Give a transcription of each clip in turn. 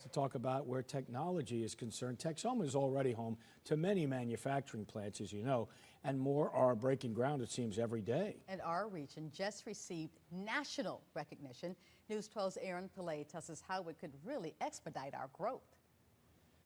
To talk about where technology is concerned, Texoma is already home to many manufacturing plants, as you know, and more are breaking ground, it seems, every day. And our region just received national recognition. News 12's Aaron Pillay tells us how it could really expedite our growth.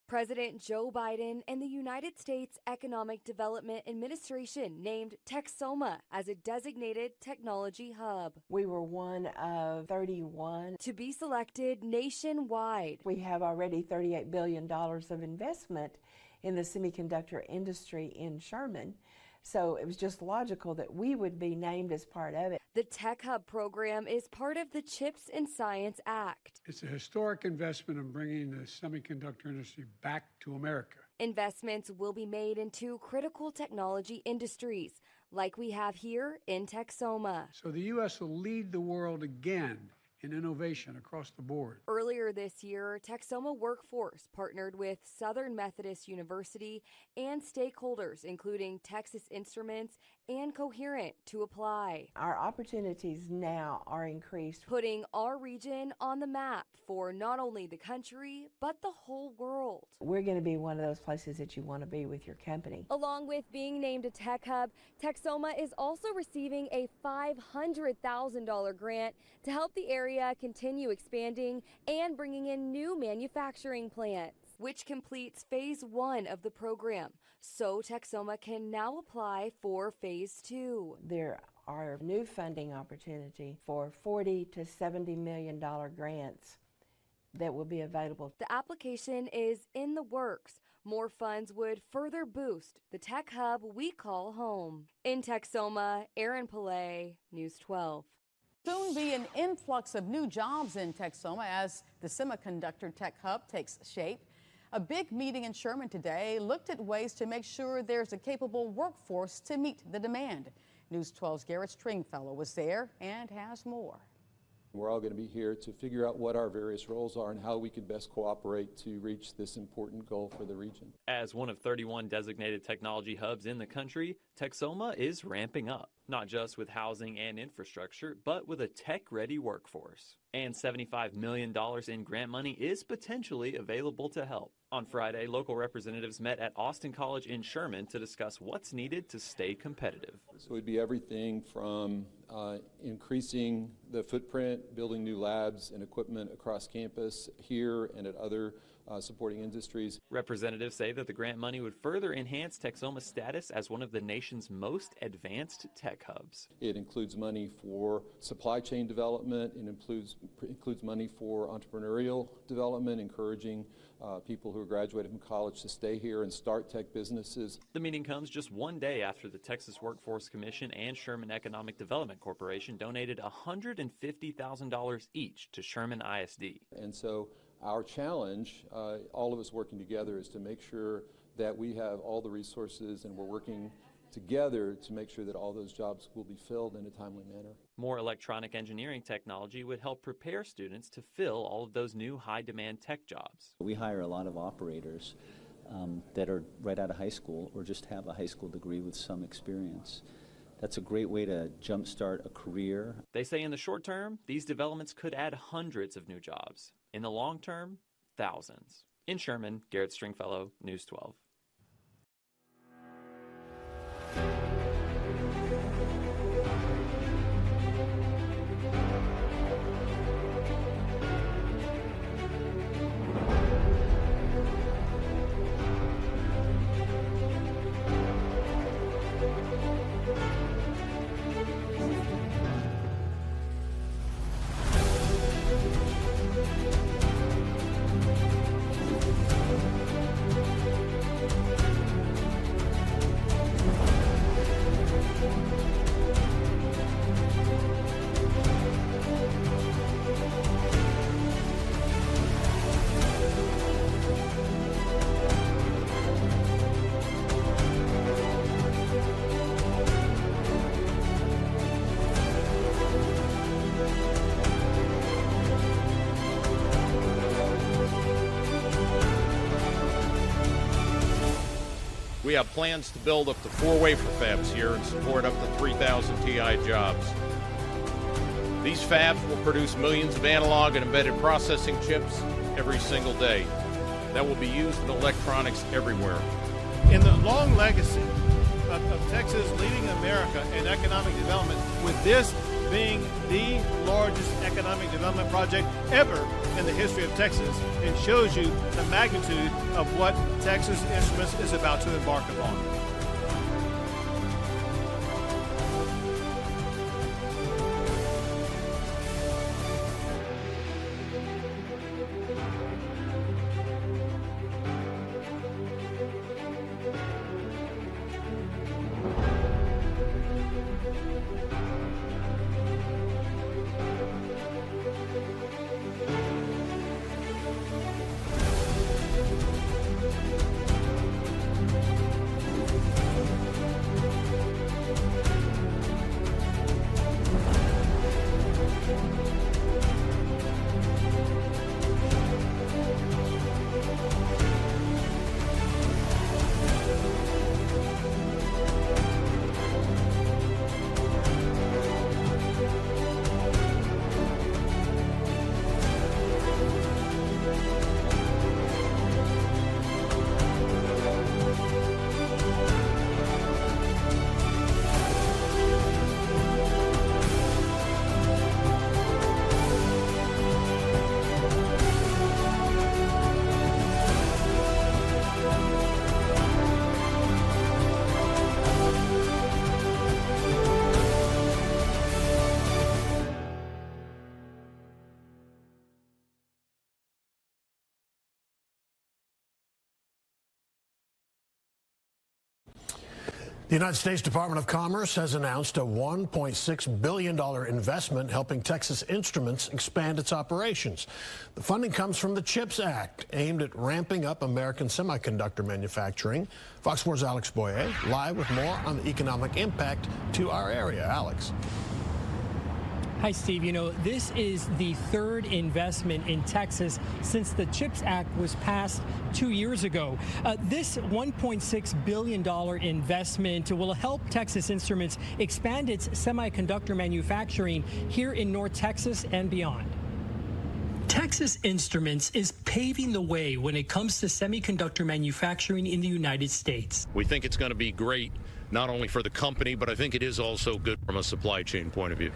President Joe Biden and the United States Economic Development Administration named Texoma as a designated technology hub. We were one of 31 to be selected nationwide. We have already $38 billion of investment in the semiconductor industry in Sherman. So it was just logical that we would be named as part of it. The Tech Hub program is part of the CHIPS and Science Act. It's a historic investment in bringing the semiconductor industry back to America. Investments will be made into critical technology industries, like we have here in Texoma. So the U.S. will lead the world again in innovation across the board. Earlier this year, Texoma Workforce partnered with Southern Methodist University and stakeholders, including Texas Instruments and Coherent, to apply. Our opportunities now are increased, putting our region on the map for not only the country, but the whole world. We're going to be one of those places that you want to be with your company. Along with being named a tech hub, Texoma is also receiving a $500,000 grant to help the area continue expanding and bringing in new manufacturing plants, which completes phase 1 of the program. So Texoma can now apply for phase 2. There are new funding opportunity for $40 to $70 million grants that will be available. The application is in the works. More funds would further boost the tech hub we call home. In Texoma, Aaron Pillay, News 12. Soon be an influx of new jobs in Texoma as the Semiconductor Tech Hub takes shape. A big meeting in Sherman today looked at ways to make sure there's a capable workforce to meet the demand. News 12's Garrett Stringfellow was there and has more. We're all going to be here to figure out what our various roles are and how we can best cooperate to reach this important goal for the region. As one of 31 designated technology hubs in the country, Texoma is ramping up, not just with housing and infrastructure, but with a tech-ready workforce. And $75 million in grant money is potentially available to help. On Friday, local representatives met at Austin College in Sherman to discuss what's needed to stay competitive. So it'd be everything from increasing the footprint, building new labs and equipment across campus here and at other supporting industries. Representatives say that the grant money would further enhance Texoma's status as one of the nation's most advanced tech hubs. It includes money for supply chain development. It includes money for entrepreneurial development, encouraging people who are graduating from college to stay here and start tech businesses. The meeting comes just one day after the Texas Workforce Commission and Sherman Economic Development Corporation donated $150,000 each to Sherman ISD. And so our challenge, all of us working together, is to make sure that we have all the resources and we're working together to make sure that all those jobs will be filled in a timely manner. More electronic engineering technology would help prepare students to fill all of those new high-demand tech jobs. We hire a lot of operators that are right out of high school or just have a high school degree with some experience. That's a great way to jumpstart a career. They say in the short term, these developments could add hundreds of new jobs. In the long term, thousands. In Sherman, Garrett Stringfellow, News 12. We have plans to build up to 4 wafer fabs here and support up to 3,000 TI jobs. These fabs will produce millions of analog and embedded processing chips every single day that will be used in electronics everywhere. In the long legacy of Texas leading America in economic development, with this being the largest economic development project ever in the history of Texas, it shows you the magnitude of what Texas Instruments is about to embark upon. The United States Department of Commerce has announced a $1.6 billion investment helping Texas Instruments expand its operations. The funding comes from the CHIPS Act, aimed at ramping up American semiconductor manufacturing. Fox 4's Alex Boyer, live with more on the economic impact to our area. Alex. Hi, Steve. You know, this is the third investment in Texas since the CHIPS Act was passed 2 years ago. This $1.6 billion investment will help Texas Instruments expand its semiconductor manufacturing here in North Texas and beyond. Texas Instruments is paving the way when it comes to semiconductor manufacturing in the United States. We think it's going to be great, not only for the company, but I think it is also good from a supply chain point of view.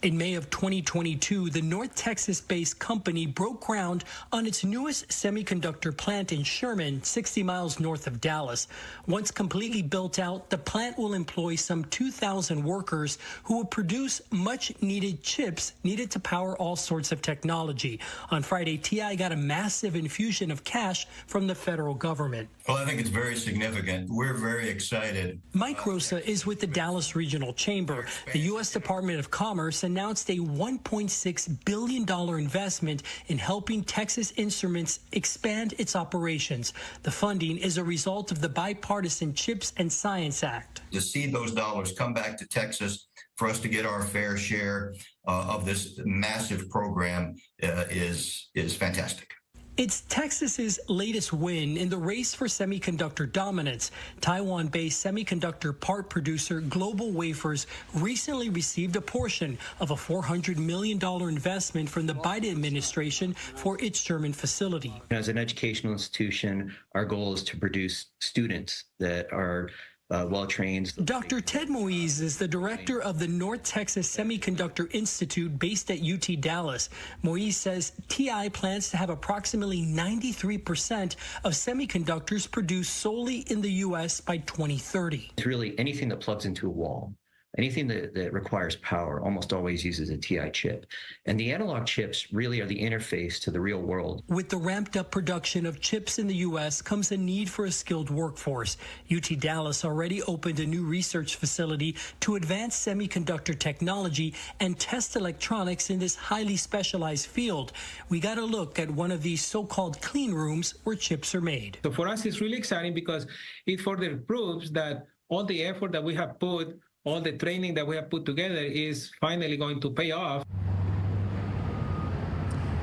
In May of 2022, the North Texas-based company broke ground on its newest semiconductor plant in Sherman, 60 miles north of Dallas. Once completely built out, the plant will employ some 2,000 workers who will produce much-needed chips needed to power all sorts of technology. On Friday, TI got a massive infusion of cash from the federal government. Well, I think it's very significant. We're very excited. Mike Rosa is with the Dallas Regional Chamber. The U.S. Department of Commerce announced a $1.6 billion investment in helping Texas Instruments expand its operations. The funding is a result of the bipartisan CHIPS and Science Act. To see those dollars come back to Texas for us to get our fair share of this massive program is fantastic. It's Texas's latest win in the race for semiconductor dominance. Taiwan-based semiconductor part producer Global Wafers recently received a portion of a $400 million investment from the Biden administration for its Sherman facility. As an educational institution, our goal is to produce students that are well-trained. Dr. Ted Moise is the director of the North Texas Semiconductor Institute based at UT Dallas. Moise says TI plans to have approximately 93% of semiconductors produced solely in the U.S. by 2030. It's really anything that plugs into a wall. Anything that requires power almost always uses a TI chip. And the analog chips really are the interface to the real world. With the ramped up production of chips in the U.S. comes a need for a skilled workforce. UT Dallas already opened a new research facility to advance semiconductor technology and test electronics in this highly specialized field. We got a look at one of these so-called clean rooms where chips are made. So for us, it's really exciting because it further proves that all the effort that we have put, all the training that we have put together is finally going to pay off.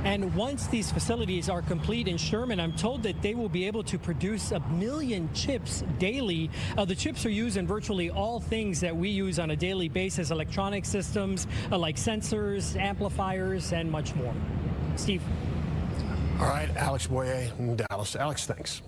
And once these facilities are complete in Sherman, I'm told that they will be able to produce 1 million chips daily. The chips are used in virtually all things that we use on a daily basis, electronic systems like sensors, amplifiers, and much more. Steve. All right, Alex Boyer in Dallas. Alex, thanks.